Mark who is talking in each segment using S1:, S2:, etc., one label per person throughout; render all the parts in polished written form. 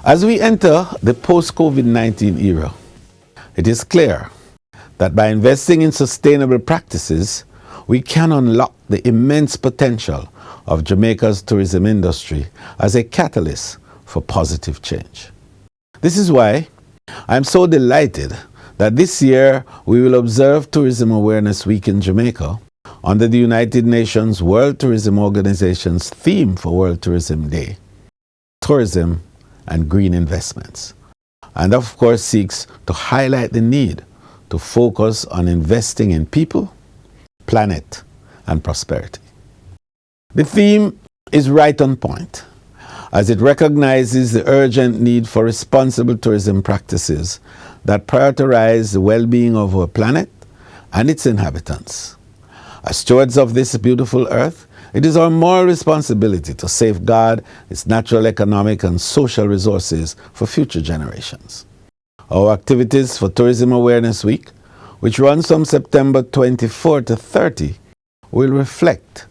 S1: As we enter the post-COVID-19 era, it is clear that by investing in sustainable practices, we can unlock the immense potential of Jamaica's tourism industry as a catalyst for positive change. This is why I'm so delighted that this year we will observe Tourism Awareness Week in Jamaica under the United Nations World Tourism Organization's theme for World Tourism Day, Tourism and Green Investments, and of course seeks to highlight the need to focus on investing in people, planet, and prosperity. The theme is right on point, as it recognizes the urgent need for responsible tourism practices that prioritize the well-being of our planet and its inhabitants. As stewards of this beautiful earth, it is our moral responsibility to safeguard its natural, economic, and social resources for future generations. Our activities for Tourism Awareness Week, which runs from September 24 to 30, will reflect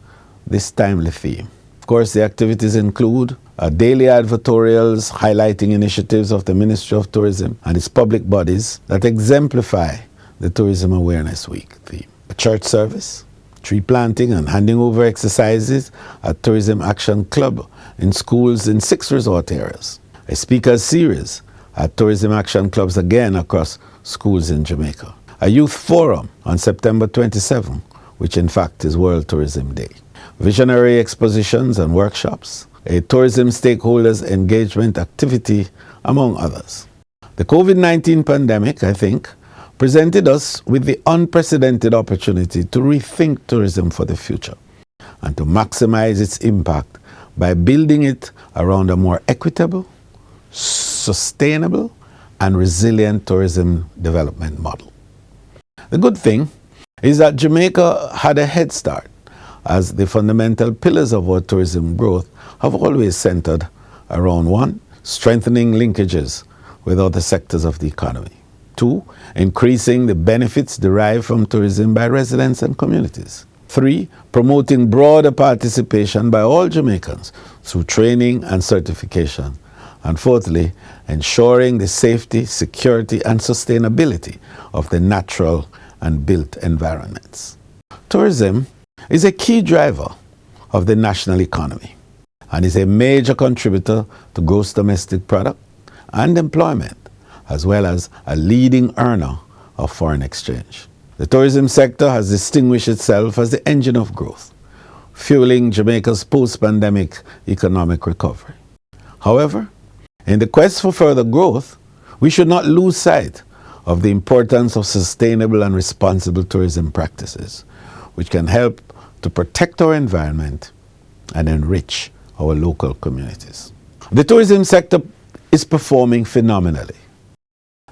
S1: this timely theme. Of course, the activities include daily advertorials highlighting initiatives of the Ministry of Tourism and its public bodies that exemplify the Tourism Awareness Week theme. A church service, tree planting and handing over exercises at Tourism Action Club in schools in 6 resort areas. A speakers series at Tourism Action Clubs again across schools in Jamaica. A youth forum on September 27, which in fact is World Tourism Day. Visionary expositions and workshops, a tourism stakeholders engagement activity, among others. The COVID-19 pandemic, I think, presented us with the unprecedented opportunity to rethink tourism for the future and to maximize its impact by building it around a more equitable, sustainable, and resilient tourism development model. The good thing is that Jamaica had a head start, as the fundamental pillars of our tourism growth have always centered around 1, strengthening linkages with other sectors of the economy. 2, increasing the benefits derived from tourism by residents and communities. 3, promoting broader participation by all Jamaicans through training and certification. And 4thly, ensuring the safety, security, and sustainability of the natural and built environments. Tourism is a key driver of the national economy and is a major contributor to gross domestic product and employment, as well as a leading earner of foreign exchange. The tourism sector has distinguished itself as the engine of growth, fueling Jamaica's post-pandemic economic recovery. However, in the quest for further growth, we should not lose sight of the importance of sustainable and responsible tourism practices, which can help to protect our environment and enrich our local communities. The tourism sector is performing phenomenally.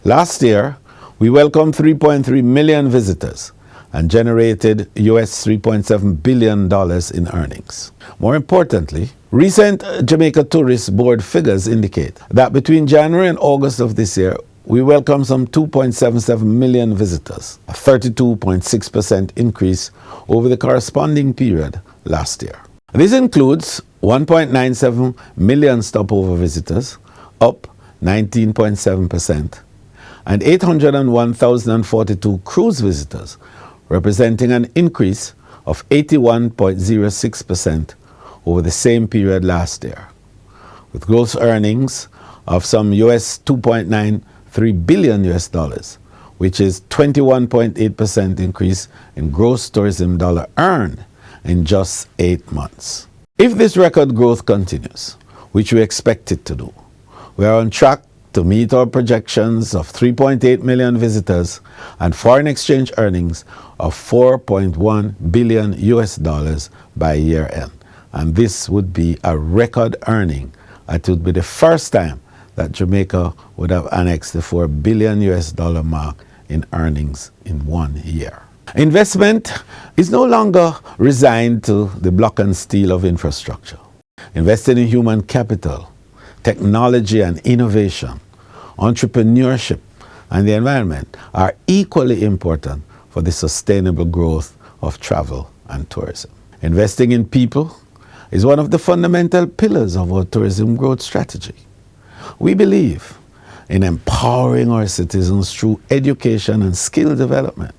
S1: Last year, we welcomed 3.3 million visitors and generated US $3.7 billion in earnings. More importantly, recent Jamaica Tourist Board figures indicate that between January and August of this year, we welcomed some 2.77 million visitors, a 32.6% increase over the corresponding period last year. This includes 1.97 million stopover visitors, up 19.7%, and 801,042 cruise visitors, representing an increase of 81.06% over the same period last year, with gross earnings of some US $2.93 billion, which is 21.8% increase in gross tourism dollar earned in just 8 months. If this record growth continues, which we expect it to do, we are on track to meet our projections of 3.8 million visitors and foreign exchange earnings of $4.1 billion by year end. And this would be a record earning. It would be the first time that Jamaica would have annexed the $4 billion mark in earnings in 1 year. Investment is no longer resigned to the block and steel of infrastructure. Investing in human capital, technology and innovation, entrepreneurship, and the environment are equally important for the sustainable growth of travel and tourism. Investing in people is one of the fundamental pillars of our tourism growth strategy. We believe in empowering our citizens through education and skill development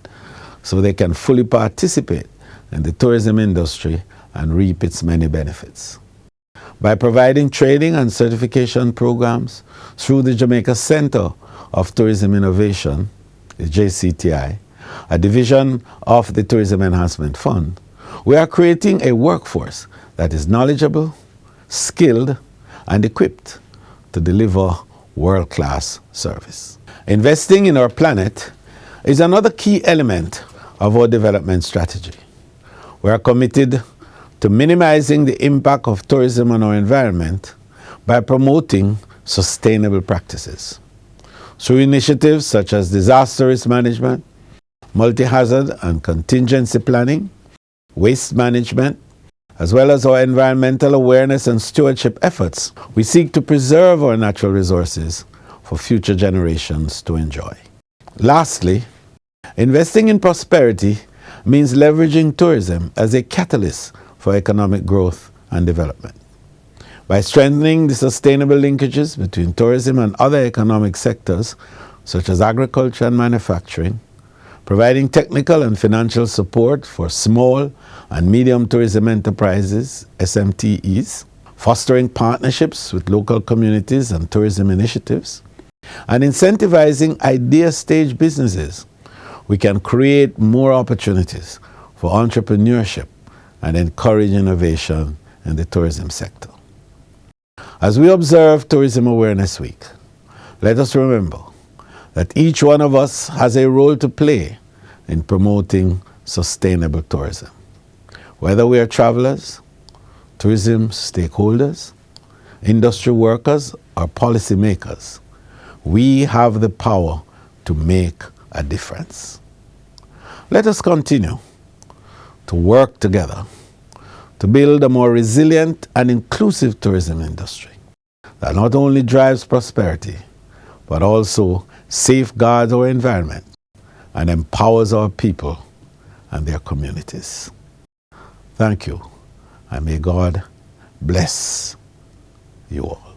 S1: so they can fully participate in the tourism industry and reap its many benefits. By providing training and certification programs through the Jamaica Center of Tourism Innovation, the JCTI, a division of the Tourism Enhancement Fund, we are creating a workforce that is knowledgeable, skilled, and equipped to deliver world-class service. Investing in our planet is another key element of our development strategy. We are committed to minimizing the impact of tourism on our environment by promoting sustainable practices. Through initiatives such as disaster risk management, multi-hazard and contingency planning, waste management, as well as our environmental awareness and stewardship efforts, we seek to preserve our natural resources for future generations to enjoy. Lastly, investing in prosperity means leveraging tourism as a catalyst for economic growth and development. By strengthening the sustainable linkages between tourism and other economic sectors, such as agriculture and manufacturing, providing technical and financial support for small and medium tourism enterprises, SMTEs, fostering partnerships with local communities and tourism initiatives, and incentivizing idea stage businesses, we can create more opportunities for entrepreneurship and encourage innovation in the tourism sector. As we observe Tourism Awareness Week, let us remember that each one of us has a role to play in promoting sustainable tourism. Whether we are travelers, tourism stakeholders, industry workers, or policymakers, we have the power to make a difference. Let us continue to work together to build a more resilient and inclusive tourism industry that not only drives prosperity, but also safeguards our environment and empowers our people and their communities. Thank you, and may God bless you all.